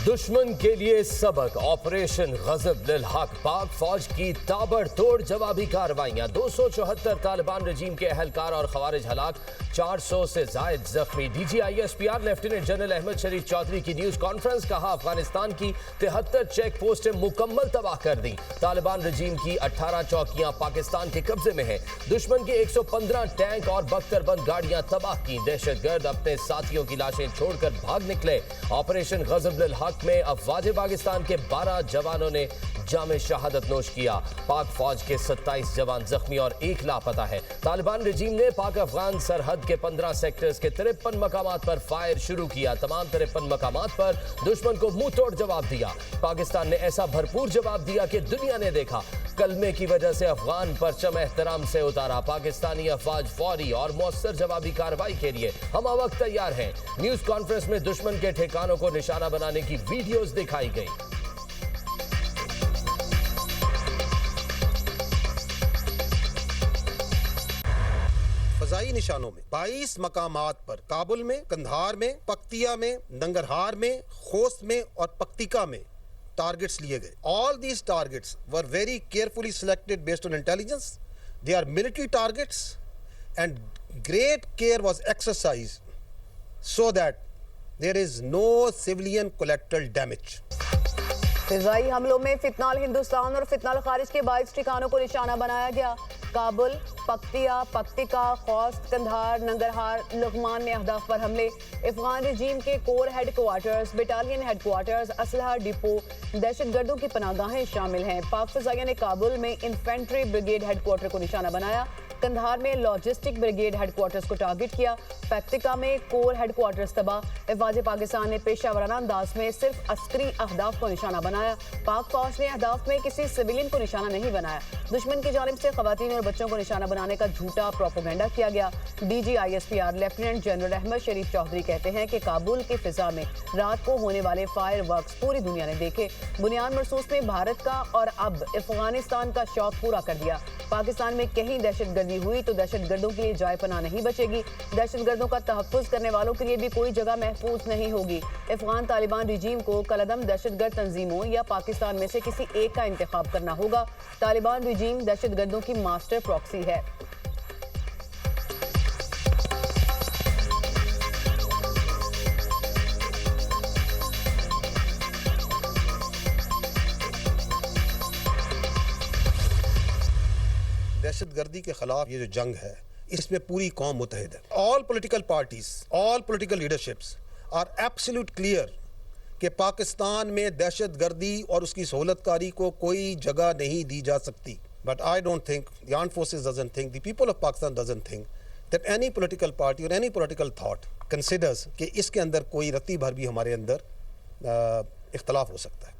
दुश्मन के लिए सबक ऑपरेशन गजब लिल हक। पाक फौज की ताबड़तोड़ जवाबी कार्रवाइयां। 274 तालिबान रजीम के अहलकार और खवारिज हलाक, 400 से जायद जख्मी। DGISPR लेफ्टिनेंट जनरल अहमद शरीफ चौधरी की न्यूज कॉन्फ्रेंस, कहा अफगानिस्तान की 73 चेक पोस्टें मुकम्मल तबाह कर दी। तालिबान रजीम की 18 चौकियां पाकिस्तान के कब्जे में है। दुश्मन के 115 टैंक और बख्तरबंद गाड़ियां तबाह की। दहशतगर्द अपने साथियों की लाशें छोड़कर भाग निकले। ऑपरेशन गजब लिल हक में अफवाज पाकिस्तान के 12 जवानों ने जामे शहादत नोश किया। पाक फौज के 27 जवान जख्मी और 1 लापता है। तालिबान रजीम ने पाक अफगान सरहद के 15 सेक्टर्स के 53 मकामात पर फायर शुरू किया। तमाम 53 मकामात पर दुश्मन को मुंह तोड़ जवाब दिया। पाकिस्तान ने ऐसा भरपूर जवाब दिया कि दुनिया ने देखा। कलमे की वजह से अफगान परचम एहतराम से उतारा। पाकिस्तानी अफवाज फौरी और मौसर जवाबी कार्रवाई के लिए हम वक्त तैयार हैं। न्यूज कॉन्फ्रेंस में दुश्मन के ठिकानों को निशाना बनाने की वीडियोस दिखाई गई। फजाई निशानों में 22 मकामात पर काबुल में, कंधार में, पक्तिया में, नंगरहार में, खोस्त में और पक्तिका में टारगेट्स लिए गए। All these targets were very carefully selected based on intelligence. They are military targets and great care was exercised so that there is no civilian collateral damage. Fizaia हमलों में फितनाल हिंदुस्तान और फितनाल खारिज के 22 ठिकानों को निशाना बनाया गया। काबुल, पक्तिया, पक्तिका, खोस्त, कंधार, नंगरहार, लुकमान में अहदाफ पर हमले। अफगान रजीम के कोर हेडक्वार्टर्स, बटालियन हेडक्वार्टर्स, असलहा डिपो, दहशतगर्दों की पनाहगाहें शामिल हैं। पाक फजाइया ने काबुल में इन्फेंट्री ब्रिगेड हेडक्वार्टर को निशाना बनाया। कंधार में लॉजिस्टिक ब्रिगेड हेडक्वार्टर्स को टारगेट किया। पक्तिका में कोर हेडक्वार्टर्स तबाह। अफवाज पाकिस्तान ने पेशावराना अंदाज में सिर्फ अस्करी अहदाफ को निशाना बनाया। पाक फौज ने अहदाफ में किसी सिविलियन को निशाना नहीं बनाया। दुश्मन की जानिब से खवातीन और बच्चों को निशाना बनाने का झूठा प्रोपेगेंडा किया गया। DGISPR लेफ्टिनेंट जनरल अहमद शरीफ चौधरी कहते हैं कि काबुल की फिजा में रात को होने वाले फायर वर्क्स पूरी दुनिया ने देखे। बुनियाद मरसूस में भारत का और अब अफगानिस्तान का शौक पूरा कर दिया। पाकिस्तान में कहीं दहशतगर्दी हुई तो दहशतगर्दों के लिए जाय पनाह नहीं बचेगी। दहशतगर्दों का तहफ़्फ़ुज़ करने वालों के लिए भी कोई जगह महफूज नहीं होगी। अफगान तालिबान रजीम को कलअदम दहशतगर्द तंजीमों या पाकिस्तान में से किसी एक का इंतखाब करना होगा। तालिबान रजीम दहशतगर्दों की मास्टर प्रॉक्सी है। दहशतगर्दी के खिलाफ ये जो जंग है, इसमें पूरी कौम मुतहद है। All political parties, all political leaderships are absolute clear कि पाकिस्तान में दहशतगर्दी और उसकी सहूलतकारी को कोई जगह नहीं दी जा सकती। But I don't think, the armed forces doesn't think, the people of Pakistan doesn't think that any political party और एनी पॉलिटिकल थॉट कंसिडर्स कि इसके अंदर कोई रत्ती भर भी हमारे अंदर इख्तलाफ हो सकता है।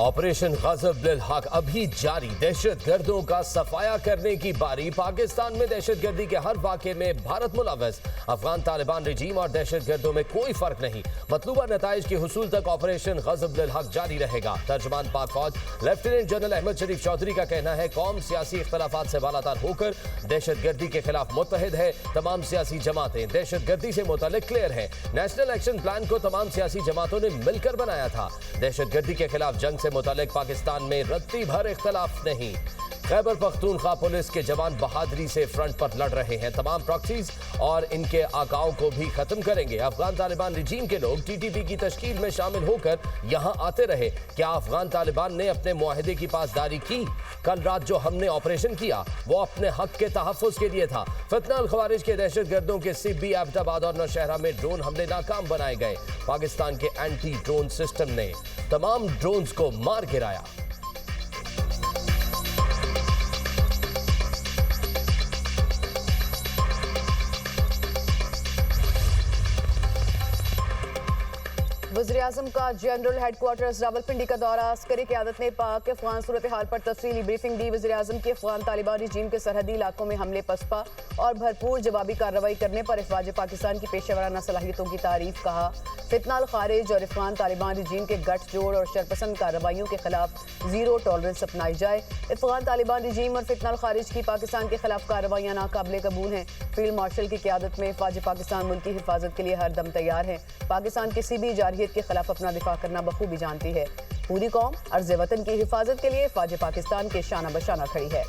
ऑपरेशन गजब लिल हक अभी जारी। दहशतगर्दों का सफाया करने की बारी। पाकिस्तान में दहशतगर्दी के हर वाक़े में भारत मुलव्वस। अफगान तालिबान रजीम और दहशतगर्दों में कोई फर्क नहीं। मतलूबा नताइज के हुसूल तक ऑपरेशन गजब लिल हक जारी रहेगा। तर्जमान पाक फौज लेफ्टिनेंट जनरल अहमद शरीफ चौधरी का कहना है, कौम सियासी इख्तलाफात से बालातर होकर दहशतगर्दी के खिलाफ मुत्तहिद है। तमाम सियासी जमातें दहशतगर्दी से मुतल्लिक क्लियर हैं। नेशनल एक्शन प्लान को तमाम सियासी जमातों ने मिलकर बनाया था। दहशतगर्दी के खिलाफ जंग से मुतालिक पाकिस्तान में रत्ती भर इख्तलाफ नहीं। खैबर पख्तूनख्वा पुलिस के जवान बहादुरी से फ्रंट पर लड़ रहे हैं। तमाम प्रॉक्सीज और इनके आकाओं को भी खत्म करेंगे। अफगान तालिबान रजीम के लोग TTP की तश्कील में शामिल होकर यहां आते रहे। क्या अफगान तालिबान ने अपने मुआहदे की पासदारी की? कल रात जो हमने ऑपरेशन किया वो अपने हक के तहफ़्फ़ुज़ के लिए था। फितनाल खवारिज के दहशतगर्दों के सिब्बी, एबटाबाद और नौशहरा में ड्रोन हमले नाकाम बनाए गए। पाकिस्तान के एंटी ड्रोन सिस्टम ने तमाम ड्रोन्स को मार गिराया। वज़ीर-ए-आज़म का जनरल हेडक्वार्टर्स रावलपिंडी का दौरा। अस्करी क़यादत ने पाक अफगान सूरत हाल पर तफसीली ब्रीफिंग दी। वज़ीर-ए-आज़म की अफगान तालिबान रजीम के सरहदी इलाकों में हमले पसपा और भरपूर जवाबी कार्रवाई करने पर अफवाज पाकिस्तान की पेशेवराना सलाहियतों की तारीफ। कहा फितनाल खारिज और अफगान तालिबान रजीम के गठजोड़ और शरपसंद कार्रवाइयों के खिलाफ जीरो टॉलरेंस अपनाई जाए। अफगान तालिबान रजीम और फितनाल खारिज की पाकिस्तान के खिलाफ कार्रवाइयाँ नाकाबिले कबूल हैं। फील्ड मार्शल की क़यादत में अफवाज पाकिस्तान मुल्क की हिफाजत के लिए हर दम तैयार है। पाकिस्तान किसी भी जारहियत के खिलाफ अपना दिफा करना बखूबी जानती है। पूरी कौम अर्ज़ वतन की हिफाजत के लिए अफवाज पाकिस्तान के शाना बशाना खड़ी है।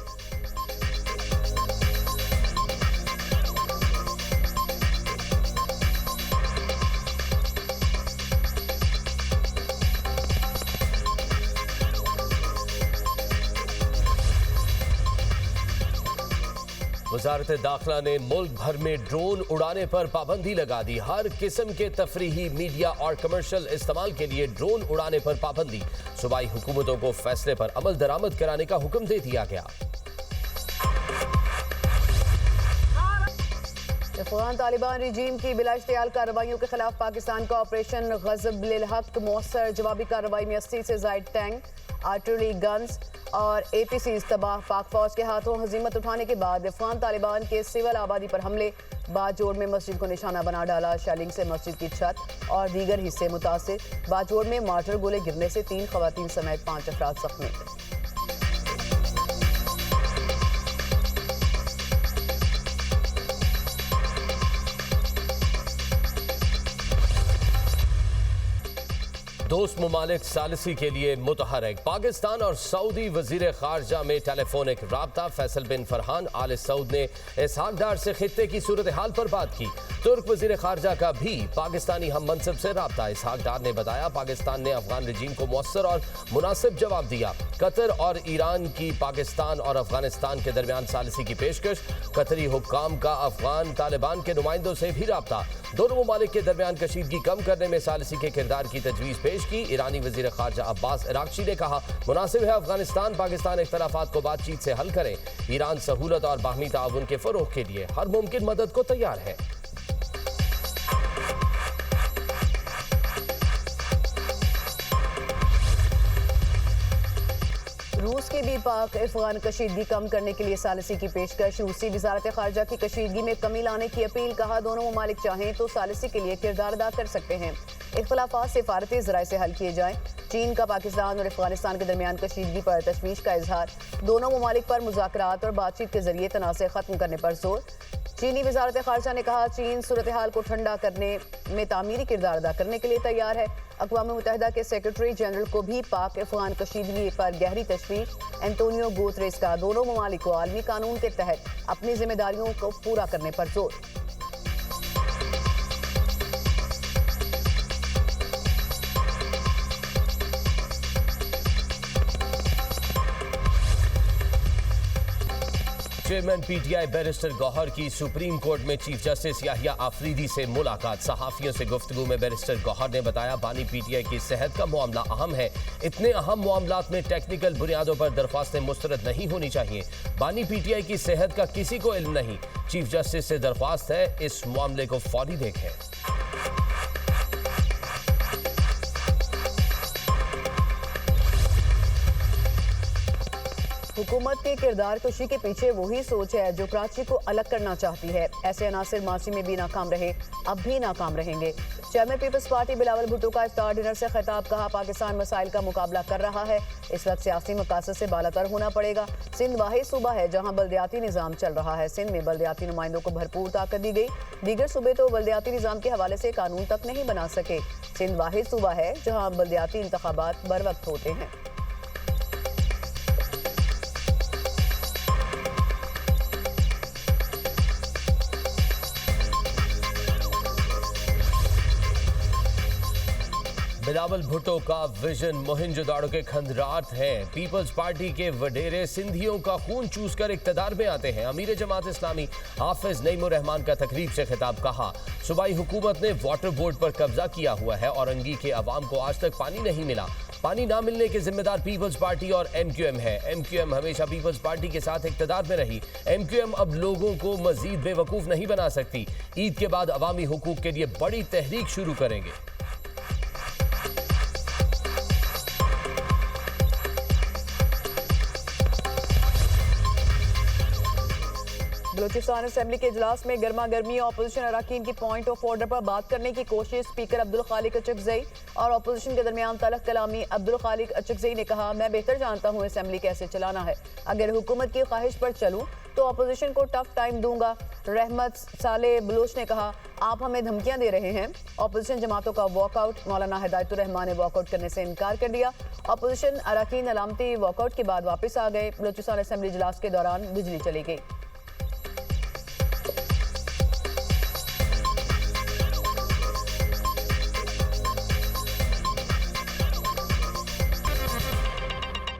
वजारत दाखिला ने मुल्क भर में ड्रोन उड़ाने पर पाबंदी लगा दी। हर किस्म के तफरीही, मीडिया और कमर्शियल इस्तेमाल के लिए ड्रोन उड़ाने पर पाबंदी। सूबाई हुकूमतों को फैसले पर अमल दरामद कराने का हुक्म दे दिया गया। अफगान तालिबान रजीम की बिला इश्तियाल कार्रवाइयों के खिलाफ पाकिस्तान का ऑपरेशन गज़ब लिल हक मौसर। जवाबी कार्रवाई में 80 से ज़ायद टैंक, आर्टिलरी गन्स और APCs तबाह। पाक फौज के हाथों हजीमत उठाने के बाद अफगान तालिबान के सिविल आबादी पर हमले। बाजोड़ में मस्जिद को निशाना बना डाला। शेलिंग से मस्जिद की छत और दीगर हिस्से मुतासिर। बाजोड़ में मार्टर गोले गिरने से 3 खवातीन समेत 5 अफराद जख्मी। दोस्त मुमालिक सालिसी के लिए मुतहरक। पाकिस्तान और सऊदी वजीर खारजा में टेलीफोनिक राब्ता। फैसल बिन फरहान आल सऊद ने इसहाक डार से खित्ते की सूरत हाल पर बात की। तुर्क वजीर खारजा का भी पाकिस्तानी हम मनसब से राब्ता। इसहाक डार ने बताया पाकिस्तान ने अफगान रजीम को मौसर और मुनासिब जवाब दिया। कतर और ईरान की पाकिस्तान और अफगानिस्तान के दरमियान सालिसी की पेशकश। कतरी हुक्काम का अफगान तालिबान के नुमाइंदों से भी राब्ता। दोनों ममालिक के दरमियान कशीदगी कम करने में सालिसी के किरदार की तजवीज़ पेश की। ईरानी वजीर खारजा अब्बास इराक्ची ने कहा मुनासिब है अफगानिस्तान पाकिस्तान इख्तलाफात को बातचीत से हल करें। ईरान सहूलत और बाहमी ताउन के फरोग के लिए हर मुमकिन मदद को तैयार है। रूस की भी पाक अफगान कशीदगी कम करने के लिए सालिसी की पेशकश। रूसी वजारत खारजा की कशीदगी में कमी लाने की अपील। कहा दोनों ममालिक चाहें तो सालिसी के लिए किरदार अदा कर सकते हैं। इख्तलाफात सिफारती ज़राए से हल किए जाएं। चीन का पाकिस्तान और अफगानिस्तान के दरमियान कशीदगी पर तशवीश का इजहार। दोनों ममालिक पर मुज़ाकरात और बातचीत के जरिए तनाज़े खत्म करने पर जोर। चीनी वजारत खारजा ने कहा चीन सूरत हाल को ठंडा करने में तामीरी किरदार अदा करने के लिए तैयार है। अक़वाम मुत्तहिदा के सेक्रेटरी जनरल को भी पाक अफगान कशीदगी पर गहरी तशवीश। एंटोनियो गुतेरेस का दोनों ममालिक को आलमी कानून के तहत अपनी जिम्मेदारियों को पूरा करने पर जोर। चेयरमैन PTI बैरिस्टर गौहर की सुप्रीम कोर्ट में चीफ जस्टिस याहिया आफरीदी से मुलाकात। सहाफियों से गुफ्तगू में बैरिस्टर गौहर ने बताया बानी PTI की सेहत का मामला अहम है। इतने अहम मामलात में टेक्निकल बुनियादों पर दरख्वास्तें मुस्तरद नहीं होनी चाहिए। बानी PTI की सेहत का किसी को इल्म नहीं। चीफ जस्टिस से दरख्वास्त है इस मामले को फौरी देखें। हुकूमत के किरदार कशी के पीछे वही सोच है जो कराची को अलग करना चाहती है। ऐसे अनासिर माजी में भी नाकाम रहे, अब भी नाकाम रहेंगे। चेयरमैन पीपल्स पार्टी बिलावल भुट्टो का इफ्तार डिनर से खिताब। कहा पाकिस्तान मसाइल का मुकाबला कर रहा है, इस वक्त सियासी मकासद से बालातर होना पड़ेगा। सिंध वाहिद सूबा है जहाँ बल्दियाती निज़ाम चल रहा है। सिंध में बल्दियाती नुमाइंदों को भरपूर ताकत दी गई। दीगर सूबे तो बल्दियाती निज़ाम के हवाले से कानून तक नहीं बना सके। सिंध वाहिद सूबा है जहाँ बल्दियाती इंतखाबात बर वक्त होते हैं। बिलावल भुट्टो का विजन मोहिंजोदाड़ो के खंडरात हैं। पीपल्स पार्टी के वडेरे सिंधियों का खून चूस कर इक्तदार में आते हैं। अमीर जमात इस्लामी हाफिज नईमुर रहमान का तकरीब से खिताब। कहा सूबाई हुकूमत ने वाटर बोर्ड पर कब्जा किया हुआ है और अंगी के अवाम को आज तक पानी नहीं मिला। पानी ना मिलने के जिम्मेदार पीपल्स पार्टी और MQM है। MQM हमेशा पीपल्स पार्टी के साथ इक्तदार में रही। MQM अब लोगों को मजीद बेवकूफ़ नहीं बना सकती। ईद के बाद अवामी हुकूक के लिए बड़ी तहरीक शुरू करेंगे। बलूचिस्तान असेंबली के इजलास में गर्मा गर्मी अपोजिशन अरकान की पॉइंट ऑफ ऑर्डर पर बात करने की कोशिश। स्पीकर अब्दुल खालिक अचकजई और अपोजिशन के दरमियान तलख कलामी। अब्दुल खालिक अचकजई ने कहा, मैं बेहतर जानता हूँ असेंबली कैसे चलाना है। अगर हुकूमत की ख्वाहिश पर चलूँ तो अपोजिशन को टफ टाइम दूंगा। रहमत साले बलूच ने कहा, आप हमें धमकियां दे रहे हैं। अपोजिशन जमातों का वॉकआउट। मौलाना हिदायतुर रहमान ने वॉकआउट करने से इनकार कर दिया। अपोजिशन अरकान अलामती वॉकआउट के बाद वापस आ गए। बलूचिस्तान असेंबली इजलास के दौरान बिजली चली गई।